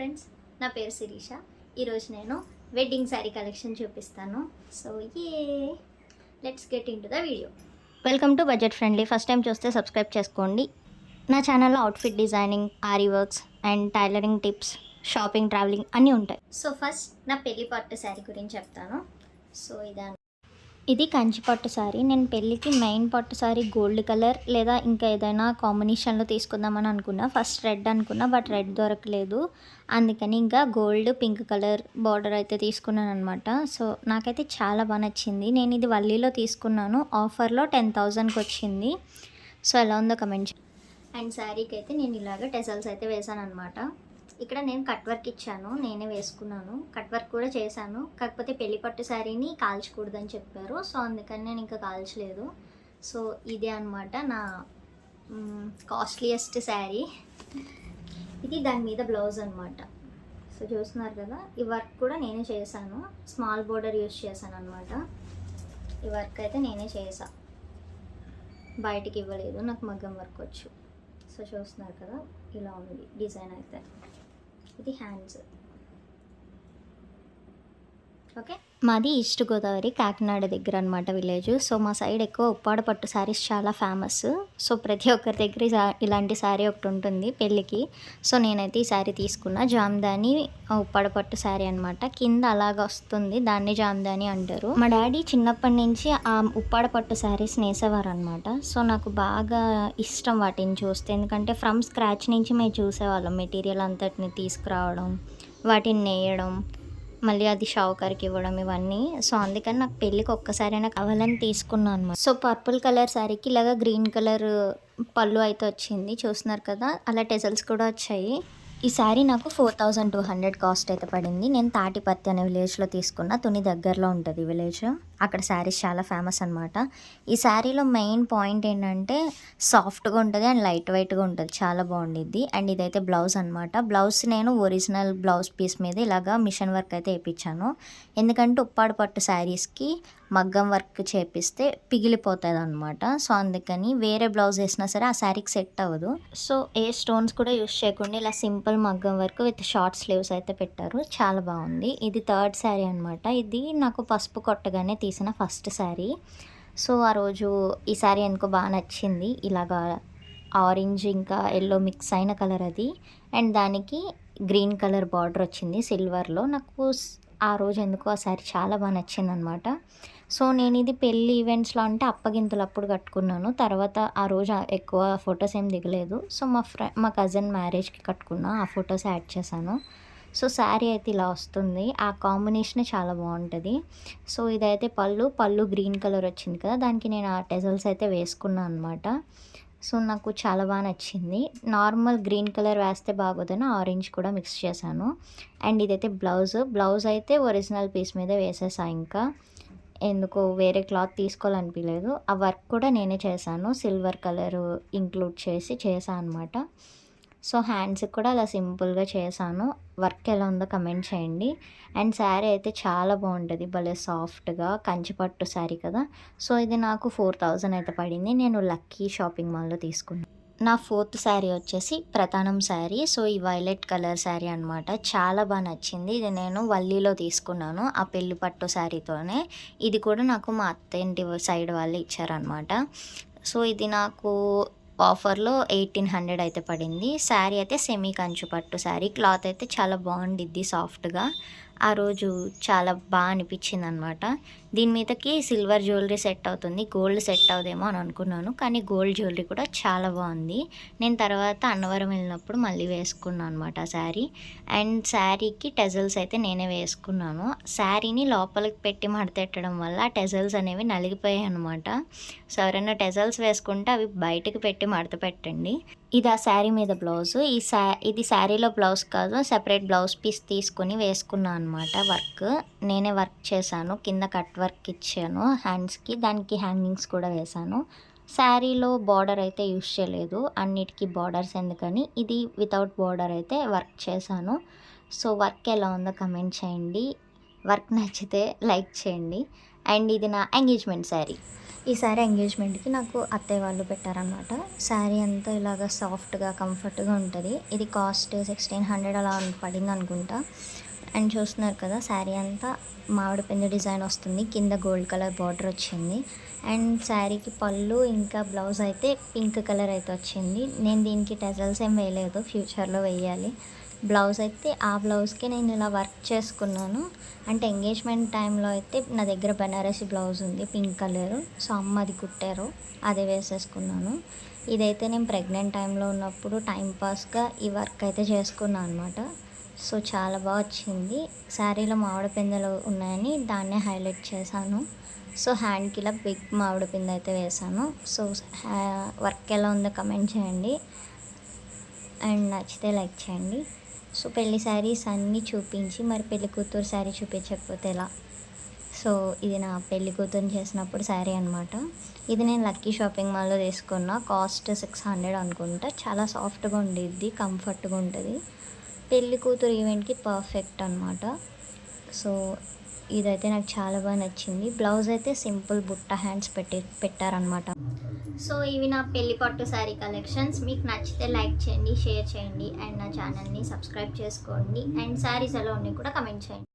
Friends, నా పేరు శిరీష. ఈరోజు నేను వెడ్డింగ్ శారీ కలెక్షన్ చూపిస్తాను. So let's get in to the video. Welcome to budget friendly. First time చూస్తే సబ్స్క్రైబ్ చేసుకోండి. నా ఛానల్లో outfit designing, ary works and tailoring tips, shopping, travelling అన్నీ ఉంటాయి. సో ఫస్ట్ నా పెళ్లి పట్టు శారీ గురించి చెప్తాను. సో ఇది కంచి పట్టు శారీ. నేను పెళ్ళికి మెయిన్ పట్టు శారీ గోల్డ్ కలర్ లేదా ఇంకా ఏదైనా కాంబినేషన్లో తీసుకుందామని అనుకున్నా. ఫస్ట్ రెడ్ అనుకున్నా, బట్ రెడ్ దొరకలేదు. అందుకని ఇంకా గోల్డ్ పింక్ కలర్ బార్డర్ అయితే తీసుకున్నాను అనమాట. సో నాకైతే చాలా బాగా నచ్చింది. నేను ఇది వల్లీలో తీసుకున్నాను. ఆఫర్లో 10,000కి వచ్చింది. సో ఎలా ఉందో కమెంట్. అండ్ శారీకి అయితే నేను ఇలాగ టెసల్స్ అయితే వేసాను అనమాట. ఇక్కడ నేను కట్ వర్క్ ఇచ్చాను, నేనే వేసుకున్నాను. కట్ వర్క్ కూడా చేశాను. కాకపోతే పెళ్లి పట్టు శారీని కాల్చకూడదని చెప్పారు. సో అందుకని నేను ఇంకా కాల్చలేదు. సో ఇదే అనమాట నా కాస్ట్లీయెస్ట్ శారీ. ఇది దాని మీద బ్లౌజ్ అనమాట. సో చూస్తున్నారు కదా, ఈ వర్క్ కూడా నేనే చేశాను. స్మాల్ బోర్డర్ యూజ్ చేశాను అనమాట. ఈ వర్క్ అయితే నేనే చేసా, బయటికి ఇవ్వలేదు. నాకు మగ్గం వర్క్ వచ్చు. సో చూస్తున్నారు కదా, ఇలా ఉంది డిజైన్ అయితే. ఇది హ్యాండ్స్. ఓకే, మాది ఈస్ట్ గోదావరి, కాకినాడ దగ్గర అనమాట విలేజ్. సో మా సైడ్ ఎక్కువ ఉప్పాడ పట్టు శారీస్ చాలా ఫేమస్. సో ప్రతి ఒక్కరి దగ్గర ఇలాంటి శారీ ఒకటి ఉంటుంది పెళ్ళికి. సో నేనైతే ఈ శారీ తీసుకున్నా. జామ్దాని ఉప్పాడ పట్టు శారీ అనమాట. కింద అలాగ వస్తుంది, దాన్ని జామ్దాని అంటారు. మా డాడీ చిన్నప్పటి నుంచి ఆ ఉప్పాడ పట్టు శారీస్ నేసేవారు అనమాట. సో నాకు బాగా ఇష్టం వాటిని చూస్తే, ఎందుకంటే ఫ్రమ్ స్క్రాచ్ నుంచి మేము చూసేవాళ్ళం. మెటీరియల్ అంతటిని తీసుకురావడం, వాటిని నేయడం, మళ్ళీ అది షావుకారికి ఇవ్వడం, ఇవన్నీ. సో అందుకని నాకు పెళ్ళికి ఒక్కసారైనా కావాలని తీసుకున్నాను అనమాట. సో పర్పుల్ కలర్ శారీకి ఇలాగ గ్రీన్ కలర్ పళ్ళు అయితే వచ్చింది, చూస్తున్నారు కదా. అలా టెజల్స్ కూడా వచ్చాయి. ఈ శారీ నాకు 4,200 కాస్ట్ అయితే పడింది. నేను తాటిపత్తి అనే విలేజ్లో తీసుకున్న. తుని దగ్గరలో ఉంటుంది విలేజ్. అక్కడ శారీస్ చాలా ఫేమస్ అనమాట. ఈ శారీలో మెయిన్ పాయింట్ ఏంటంటే సాఫ్ట్గా ఉంటుంది అండ్ లైట్ వెయిట్గా ఉంటుంది, చాలా బాగుండిద్ది. అండ్ ఇదైతే బ్లౌజ్ అనమాట. బ్లౌజ్ నేను ఒరిజినల్ బ్లౌజ్ పీస్ మీద ఇలాగా మిషన్ వర్క్ అయితే వేయించాను. ఎందుకంటే ఉప్పాడు పట్టు శారీస్కి మగ్గం వర్క్ చేపిస్తే పిగిలిపోతుంది అనమాట. సో అందుకని వేరే బ్లౌజ్ వేసినా సరే ఆ శారీకి సెట్ అవ్వదు. సో ఏ స్టోన్స్ కూడా యూస్ చేయకుండా ఇలా సింపుల్ మగ్గం వర్క్ విత్ షార్ట్ స్లీవ్స్ అయితే పెట్టారు. చాలా బాగుంది. ఇది థర్డ్ శారీ అనమాట. ఇది నాకు పసుపు కొట్టగానే తీసిన ఫస్ట్ శారీ. సో ఆ రోజు ఈ శారీ ఎందుకో బాగా నచ్చింది. ఇలాగా ఆరెంజ్ ఇంకా ఎల్లో మిక్స్ అయిన కలర్ అది. అండ్ దానికి గ్రీన్ కలర్ బార్డర్ వచ్చింది సిల్వర్లో. నాకు ఆ రోజు ఎందుకో ఆ శారీ చాలా బాగా నచ్చింది అనమాట. సో నేను ఇది పెళ్ళి ఈవెంట్స్లో అంటే అప్పగింతలు అప్పుడు కట్టుకున్నాను. తర్వాత ఆ రోజు ఎక్కువ ఫొటోస్ ఏం దిగలేదు. సో మా కజిన్ మ్యారేజ్కి కట్టుకున్నా, ఆ ఫొటోస్ యాడ్ చేశాను. సో శారీ అయితే ఇలా వస్తుంది. ఆ కాంబినేషనే చాలా బాగుంటుంది. సో ఇదైతే పళ్ళు గ్రీన్ కలర్ వచ్చింది కదా, దానికి నేను ఆ టెజల్స్ అయితే వేసుకున్నాను అనమాట. సో నాకు చాలా బాగా నచ్చింది. నార్మల్ గ్రీన్ కలర్ వేస్తే బాగోదని ఆరెంజ్ కూడా మిక్స్ చేశాను. అండ్ ఇదైతే బ్లౌజ్ అయితే ఒరిజినల్ పీస్ మీద వేసేసా. ఇంకా ఎందుకో వేరే క్లాత్ తీసుకోవాలనిపించలేదు. ఆ వర్క్ కూడా నేనే చేశాను, సిల్వర్ కలర్ ఇంక్లూడ్ చేశాను అనమాట. సో హ్యాండ్స్కి కూడా అలా సింపుల్గా చేశాను. వర్క్ ఎలా ఉందో కమెంట్ చేయండి. అండ్ శారీ అయితే చాలా బాగుంటుంది, భలే సాఫ్ట్గా కంచిపట్టు శారీ కదా. సో ఇది నాకు 4,000 అయితే పడింది. నేను లక్కీ షాపింగ్ మాల్లో తీసుకున్నాను. నా ఫోర్త్ శారీ వచ్చేసి ప్రతానం శారీ. సో ఈ వైలెట్ కలర్ శారీ అనమాట. చాలా బాగా నచ్చింది. ఇది నేను వల్లీలో తీసుకున్నాను, ఆ పెళ్లి పట్టు శారీతోనే. ఇది కూడా నాకు మా అత్తింటి సైడ్ వాళ్ళు ఇచ్చారనమాట. సో ఇది నాకు ఆఫర్లో 1,800 అయితే పడింది. శారీ అయితే సెమీ కంచు పట్టు శారీ. క్లాత్ అయితే చాలా బాగుండిద్ది, సాఫ్ట్గా. ఆ రోజు చాలా బాగా అనిపించింది అనమాట. దీని మీదకి సిల్వర్ జ్యువెలరీ సెట్ అవుతుంది, గోల్డ్ సెట్ అవుదేమో అని అనుకున్నాను, కానీ గోల్డ్ జ్యువెలరీ కూడా చాలా బాగుంది. నేను తర్వాత అన్నవరం వెళ్ళినప్పుడు మళ్ళీ వేసుకున్నాను అనమాట ఆ శారీ. అండ్ శారీకి టెజల్స్ అయితే నేనే వేసుకున్నాను. శారీని లోపలికి పెట్టి మడతెట్టడం వల్ల ఆ టెజల్స్ అనేవి నలిగిపోయాయి అనమాట. సో ఎవరైనా టెజల్స్ వేసుకుంటే అవి బయటకు పెట్టి మడత పెట్టండి. ఇది ఆ శారీ మీద బ్లౌజ్. ఇది శారీలో బ్లౌజ్ కాదు, సెపరేట్ బ్లౌజ్ పీస్ తీసుకుని వేసుకున్నాను అనమాట. వర్క్ నేనే వర్క్ చేశాను, కింద కట్ వర్క్ ఇచ్చాను హ్యాండ్స్కి, దానికి హ్యాంగింగ్స్ కూడా వేశాను. శారీలో బార్డర్ అయితే యూస్ చేయలేదు, అన్నిటికీ బార్డర్స్ ఎందుకని ఇది వితౌట్ బార్డర్ అయితే వర్క్ చేశాను. సో వర్క్ ఎలా ఉందో కమెంట్ చేయండి. వర్క్ నచ్చితే లైక్ చేయండి. అండ్ ఇది నా ఎంగేజ్మెంట్ శారీ. ఈ శారీ ఎంగేజ్మెంట్కి నాకు అత్తయ్య వాళ్ళు పెట్టారనమాట. శారీ అంతా ఇలాగ సాఫ్ట్గా కంఫర్ట్గా ఉంటుంది. ఇది కాస్ట్ 1600 అలా పడింది అనుకుంటా. అండ్ చూస్తున్నారు కదా, శారీ అంతా మామిడి పిండి డిజైన్ వస్తుంది, కింద గోల్డ్ కలర్ బార్డర్ వచ్చింది. అండ్ శారీకి పళ్ళు ఇంకా బ్లౌజ్ అయితే పింక్ కలర్ అయితే వచ్చింది. నేను దీనికి టెజల్స్ ఏం వేయలేదు, ఫ్యూచర్లో వేయాలి. బ్లౌజ్ అయితే ఆ బ్లౌజ్కి నేను ఇలా వర్క్ చేసుకున్నాను. అంటే ఎంగేజ్మెంట్ టైంలో అయితే నా దగ్గర బనారసి బ్లౌజ్ ఉంది పింక్ కలర్, సో అమ్మ అది కుట్టారు, అదే వేసేసుకున్నాను. ఇదైతే నేను ప్రెగ్నెంట్ టైంలో ఉన్నప్పుడు టైంపాస్గా ఈ వర్క్ అయితే చేసుకున్నాను అనమాట. సో చాలా బాగా వచ్చింది. శారీలో మామిడి పిందెలు ఉన్నాయని దాన్నే హైలైట్ చేశాను. సో హ్యాండ్కి ఇలా బిగ్ మామిడి పిందె అయితే వేసాను. సో వర్క్ ఎలా ఉందో కమెంట్ చేయండి అండ్ నచ్చితే లైక్ చేయండి. సో పెళ్లి శారీస్ అన్నీ చూపించి మరి పెళ్లి కూతురు శారీ చూపించకపోతే ఎలా. సో ఇది నా పెళ్లి కూతురుని చేసినప్పుడు శారీ అనమాట. ఇది నేను లక్కీ షాపింగ్ మాల్లో తీసుకున్న, కాస్ట్ 600 అనుకుంటా. చాలా సాఫ్ట్గా ఉండిద్ది, కంఫర్ట్గా ఉంటుంది. పెళ్లి కూతురు ఈవెంట్కి పర్ఫెక్ట్ అనమాట. సో ఇదైతే నాకు చాలా బాగా నచ్చింది. బ్లౌజ్ అయితే సింపుల్ బుట్ట హ్యాండ్స్ పెట్టారనమాట. సో ఇవి నా పెళ్లి పట్టు శారీ కలెక్షన్స్. మీకు నచ్చితే లైక్ చేయండి, షేర్ చేయండి అండ్ నా ఛానల్ని సబ్స్క్రైబ్ చేసుకోండి. అండ్ శారీస్ ఎలా ఉన్నాయి కూడా కమెంట్ చేయండి.